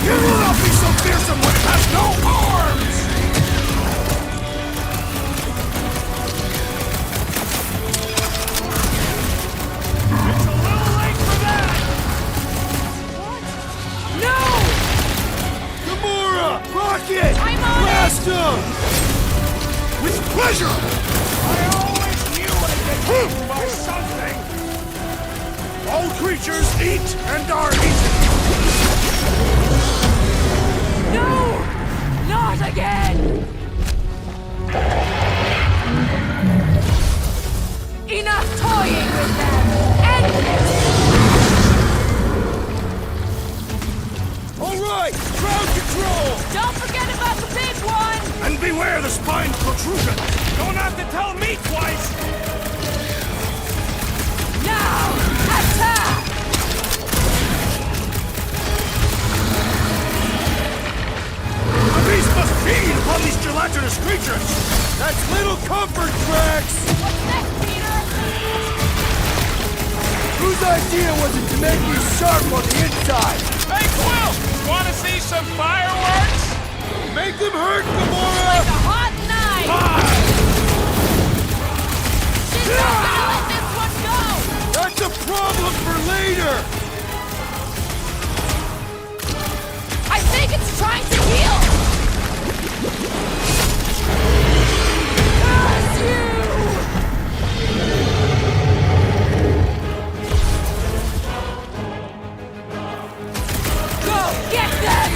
You will not be so fearsome when it has no arms. It's a little late for that. No! Gamora! Rocket! I'm on it! Blast him! With pleasure. I always by something! All creatures eat and are eaten! No! Not again! Enough toying with them! End this! Alright! Crowd control! Don't forget about the big one! And beware the spine protrusion! Don't have to tell me twice! Now! Attack! The beast must feed upon these gelatinous creatures! That's little comfort, Drax! What's next, Peter? Whose idea was it to make me sharp on the inside? Hey, Quill! Wanna see some fireworks? Make them hurt, Gamora! Like a hot knife! She's not gonna let this one go! That's a problem for later! I think it's trying to heal! Curse you! Go get them!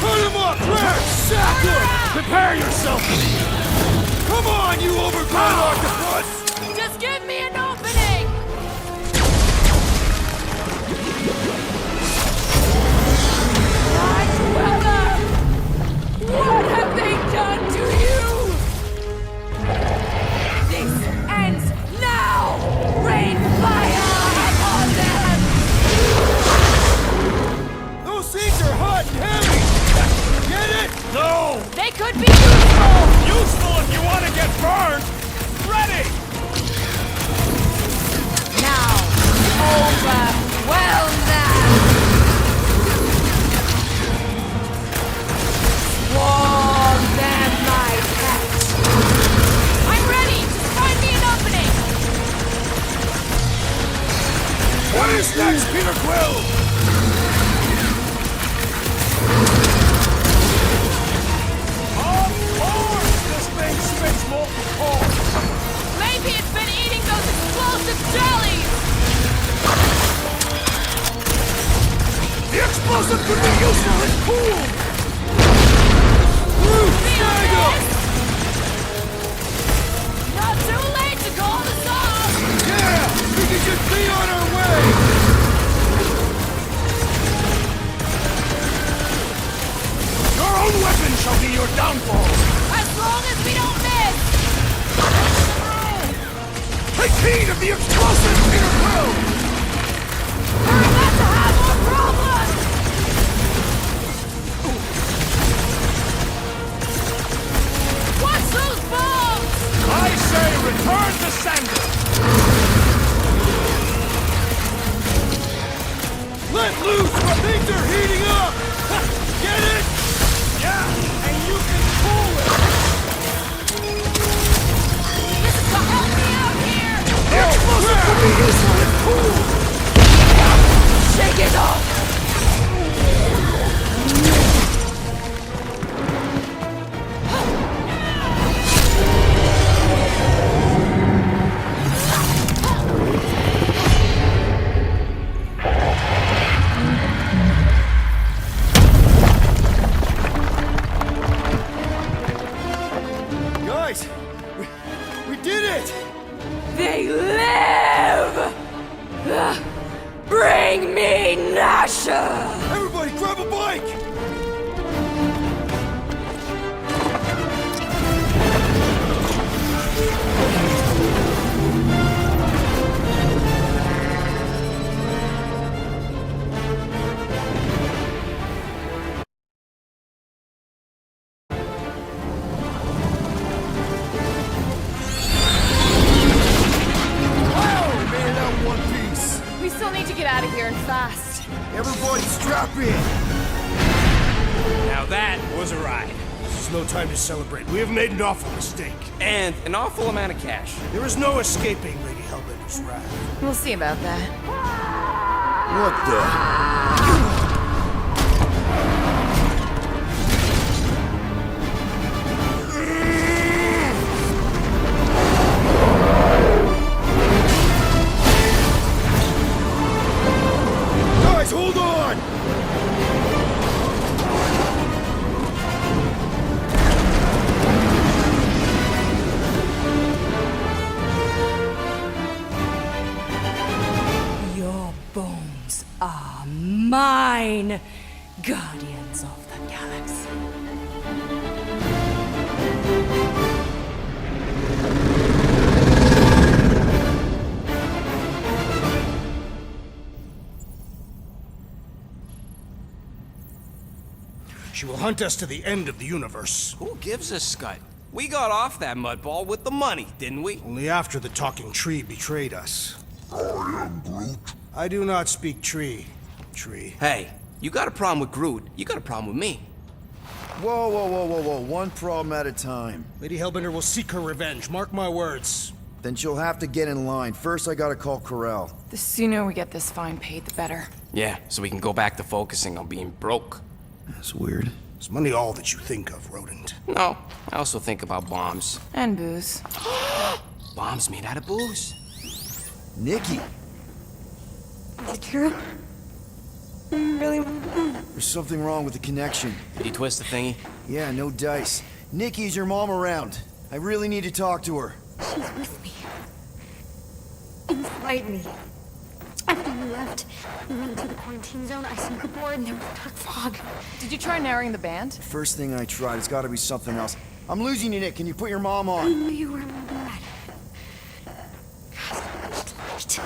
Put him up, Drax! Sack him! Prepare yourself! Come on, you overgrown octopus! Just give me an opening! Night Weather! What have they done to you? This ends now! Rain fire upon them! Those things are hot and heavy! Get it? No! They could be useful! Useful if you want to get burned! Ready! Now, overwhelm them! Swarm them, my pet! I'm ready! Just find me an opening! What is next, Peter Quill? Of course this thing spits molten coal! Maybe it's been eating those explosive jellies! The explosive could be useful and cool! Feel Snag 'em! this? Not too late to call this off! Yeah! We can just be on our way! Your own weapon shall be your downfall! As long as we don't miss! Take heed of the explosive, Peter Quill! We're about to have more problems! What's those bombs? I say return to sender! Let loose or things are heating up! Ha, get it? Yeah, and you can cool it! This is to help me out here! The explosive could be useful and cool! Shake it off! Guys, we did it! They live! Bring me Nasha! Everybody grab a bike! Wow, we made it out in one piece! We still need to get out of here and fast. Everybody strap in! Now that was a ride. This is no time to celebrate. We have made an awful mistake. And an awful amount of cash. There is no escaping Lady Hellbender's wrath. We'll see about that. What the? mine, Guardians of the Galaxy. She will hunt us to the end of the universe. Who gives a scut? We got off that mudball with the money, didn't we? Only after the talking tree betrayed us. I am Groot. I do not speak tree. Hey, you got a problem with Groot, you got a problem with me. Whoa, whoa, whoa, whoa, whoa. One problem at a time. Lady Hellbender will seek her revenge, mark my words. Then she'll have to get in line. First, I gotta call Corel. The sooner we get this fine paid, the better. Yeah, so we can go back to focusing on being broke. That's weird. Is money all that you think of, rodent? No, I also think about bombs. And booze. Bombs made out of booze. Nikki, Is it true? Really? there's something wrong with the connection. Did you twist the thingy? Yeah, no dice. Nikki, is your mom around? I really need to talk to her. She's with me. Inside me. After you left, we went into the quarantine zone. I snuck aboard and there was a dark fog. Did you try narrowing the band? First thing I tried, it's gotta be something else. I'm losing you, Nick. Can you put your mom I on? knew you were my dad. Light.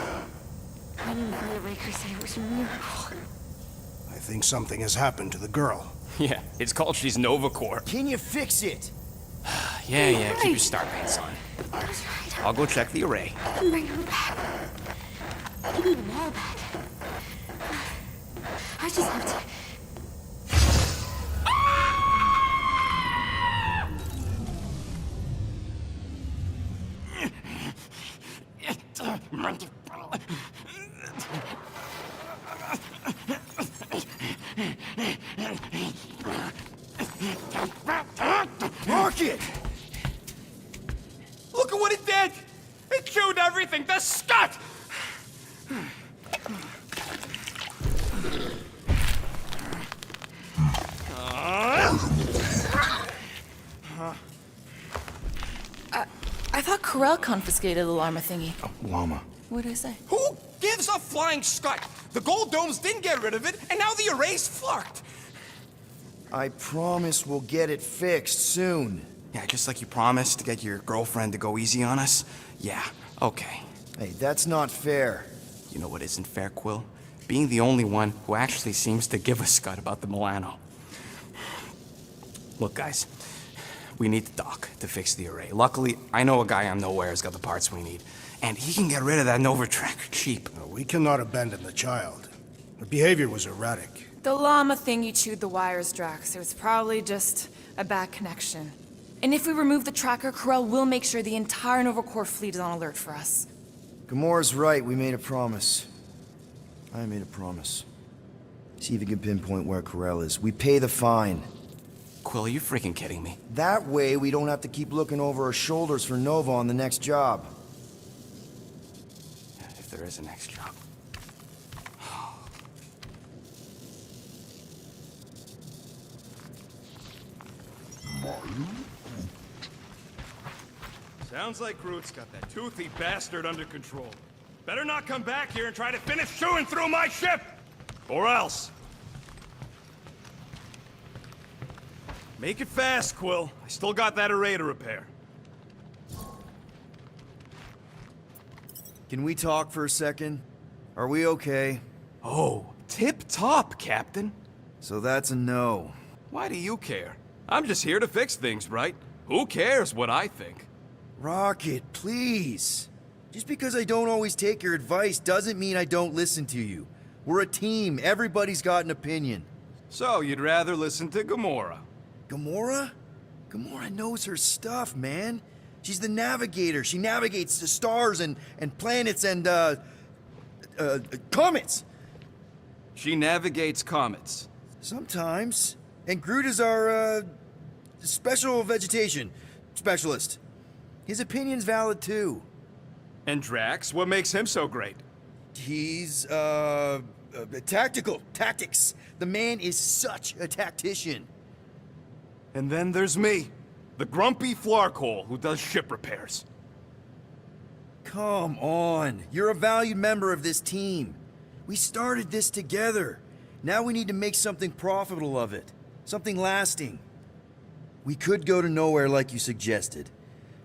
I didn't find the Raker said it was a miracle. I think something has happened to the girl. Yeah, it's called she's Nova Corps. Can you fix it? Yeah, keep your star pants on. I was right. I'll go check the array. I can bring them back. I can bring them all back. I just have to... Rocket! Look at what it did! It chewed everything! The scut! I thought Corel confiscated the llama thingy. Llama. What did I say? Who gives a flying scut? The gold domes didn't get rid of it, and now the array's fucked! I promise we'll get it fixed soon. Yeah, just like you promised to get your girlfriend to go easy on us? Yeah, okay. Hey, that's not fair. You know what isn't fair, Quill? Being the only one who actually seems to give a scut about the Milano. Look, guys, we need the dock to fix the array. Luckily, I know a guy on Nowhere has got the parts we need. And he can get rid of that Nova tracker cheap. No, we cannot abandon the child. Her behavior was erratic. The llama thingy chewed the wires, Drax. It was probably just a bad connection. And if we remove the tracker, Corel will make sure the entire Nova Corps fleet is on alert for us. Gamora's right. We made a promise. I made a promise. See if you can pinpoint where Corel is. We pay the fine. Quill, are you freaking kidding me? That way, we don't have to keep looking over our shoulders for Nova on the next job. If there is a next job. Sounds like Groot's got that toothy bastard under control. Better not come back here and try to finish chewing through my ship! Or else. Make it fast, Quill. I still got that array to repair. Can we talk for a second? Are we okay? Oh, tip-top, Captain. So that's a no. Why do you care? I'm just here to fix things, right? Who cares what I think? Rocket, please. Just because I don't always take your advice doesn't mean I don't listen to you. We're a team. Everybody's got an opinion. So, you'd rather listen to Gamora? Gamora? Gamora knows her stuff, man. She's the navigator. She navigates the stars and planets and, comets. She navigates comets. Sometimes. And Groot is our, special vegetation specialist. His opinion's valid, too. And Drax, what makes him so great? He's, tactical. Tactics. The man is such a tactician. And then there's me, the grumpy Flarkhole who does ship repairs. Come on. You're a valued member of this team. We started this together. Now we need to make something profitable of it. Something lasting. We could go to nowhere like you suggested.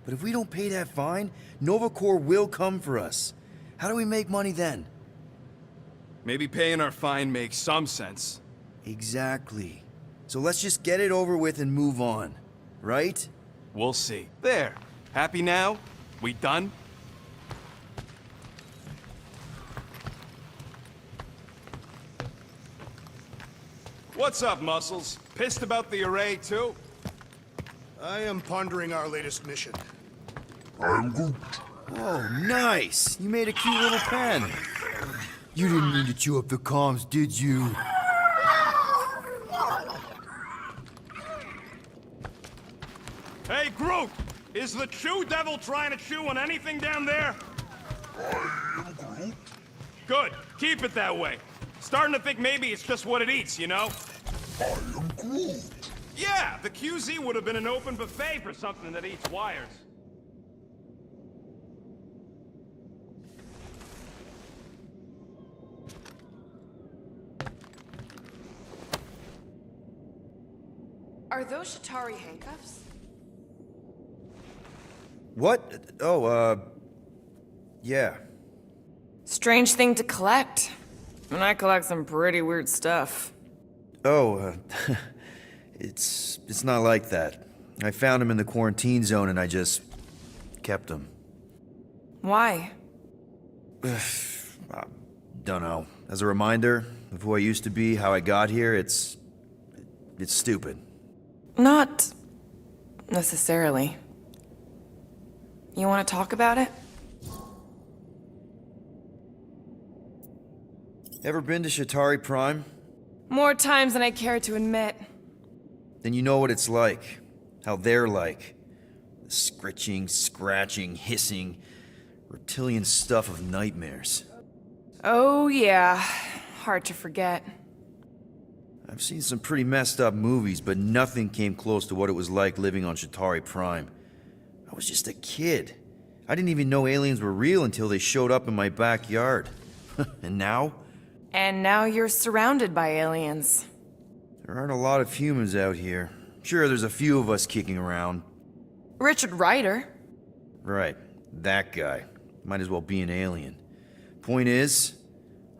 But if we don't pay that fine, Novacore will come for us. How do we make money then? Maybe paying our fine makes some sense. Exactly. So let's just get it over with and move on. Right? We'll see. There. Happy now? We done? What's up, Muscles? Pissed about the array, too? I am pondering our latest mission. I'm Groot. Oh, nice! You made a cute little pen. You didn't mean to chew up the comms, did you? Hey, Groot! Is the Chew Devil trying to chew on anything down there? I am Groot. Good. Keep it that way. Starting to think maybe it's just what it eats, you know? I am Groot. Yeah, the QZ would have been an open buffet for something that eats wires. Are those Shatari handcuffs? What? Oh, yeah. Strange thing to collect. And I collect some pretty weird stuff. Oh, it's not like that. I found him in the quarantine zone and I just kept him. Why? Don't know. As a reminder of who I used to be, how I got here, it's stupid. Not necessarily. You want to talk about it? Ever been to Shatari Prime? More times than I care to admit. Then you know what it's like. How they're like. The scritching, scratching, hissing, reptilian stuff of nightmares. Oh yeah, hard to forget. I've seen some pretty messed up movies, but nothing came close to what it was like living on Shatari Prime. I was just a kid. I didn't even know aliens were real until they showed up in my backyard. And now? And now you're surrounded by aliens. There aren't a lot of humans out here. Sure, there's a few of us kicking around. Richard Ryder. Right, that guy. Might as well be an alien. Point is,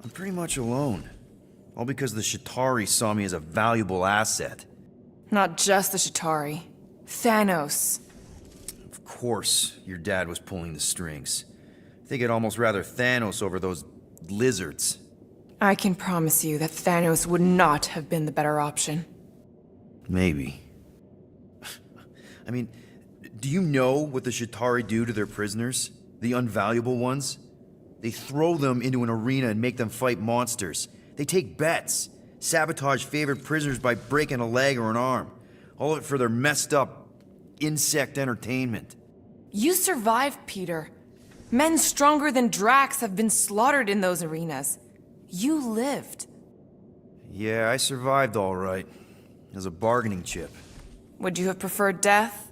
I'm pretty much alone. All because the Shatari saw me as a valuable asset. Not just the Shatari. Thanos. Of course, your dad was pulling the strings. I think I'd almost rather Thanos over those lizards. I can promise you that Thanos would not have been the better option. Maybe. I mean, do you know what the Shatari do to their prisoners? The unvaluable ones? They throw them into an arena and make them fight monsters. They take bets, sabotage favorite prisoners by breaking a leg or an arm. All of it for their messed up insect entertainment. You survived, Peter. Men stronger than Drax have been slaughtered in those arenas. You lived. Yeah, I survived all right. As a bargaining chip. Would you have preferred death?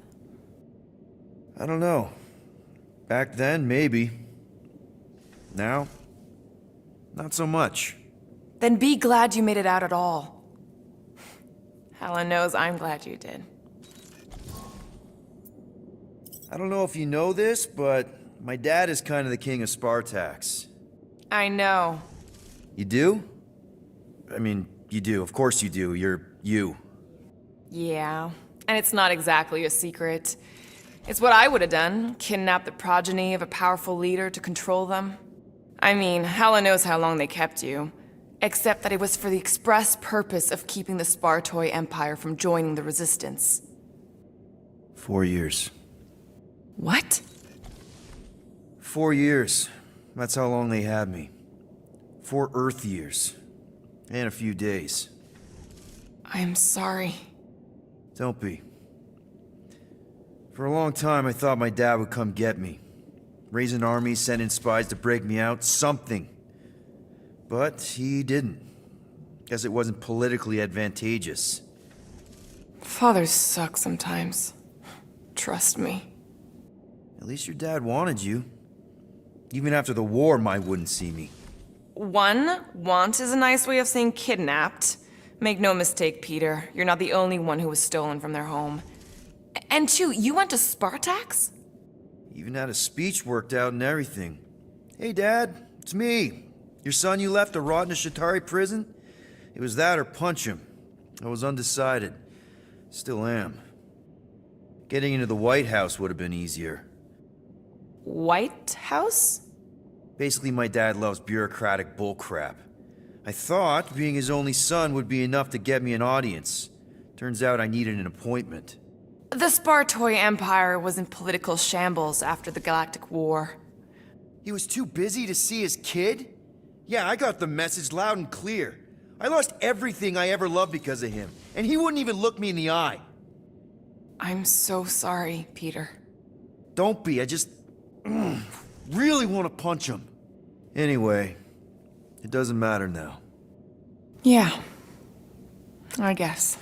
I don't know. Back then, maybe. Now, not so much. Then be glad you made it out at all. Helen knows I'm glad you did. I don't know if you know this, but my dad is kind of the king of Spartax. I know. You do? I mean, you do. Of course you do. You're you. Yeah, and it's not exactly a secret. It's what I would have done, kidnap the progeny of a powerful leader to control them. I mean, Helen knows how long they kept you. Except that it was for the express purpose of keeping the Spartoi Empire from joining the Resistance. 4 years. What? 4 years. That's how long they had me. 4 Earth years. And a few days. I'm sorry. Don't be. For a long time, I thought my dad would come get me. Raise an army, send in spies to break me out, something. But he didn't. Guess it wasn't politically advantageous. Fathers suck sometimes. Trust me. At least your dad wanted you. Even after the war, Mai wouldn't see me. One, want is a nice way of saying kidnapped. Make no mistake, Peter, you're not the only one who was stolen from their home. And two, you went to Spartax? Even had a speech worked out and everything. Hey, Dad, it's me. Your son you left to rot in a Shatari prison? It was that or punch him. I was undecided. Still am. Getting into the White House would have been easier. White House? Basically, my dad loves bureaucratic bullcrap. I thought being his only son would be enough to get me an audience. Turns out I needed an appointment. The Spartoi Empire was in political shambles after the Galactic War. He was too busy to see his kid? Yeah, I got the message loud and clear. I lost everything I ever loved because of him, and he wouldn't even look me in the eye. I'm so sorry, Peter. Don't be, I just really want to punch him. Anyway, it doesn't matter now. Yeah, I guess.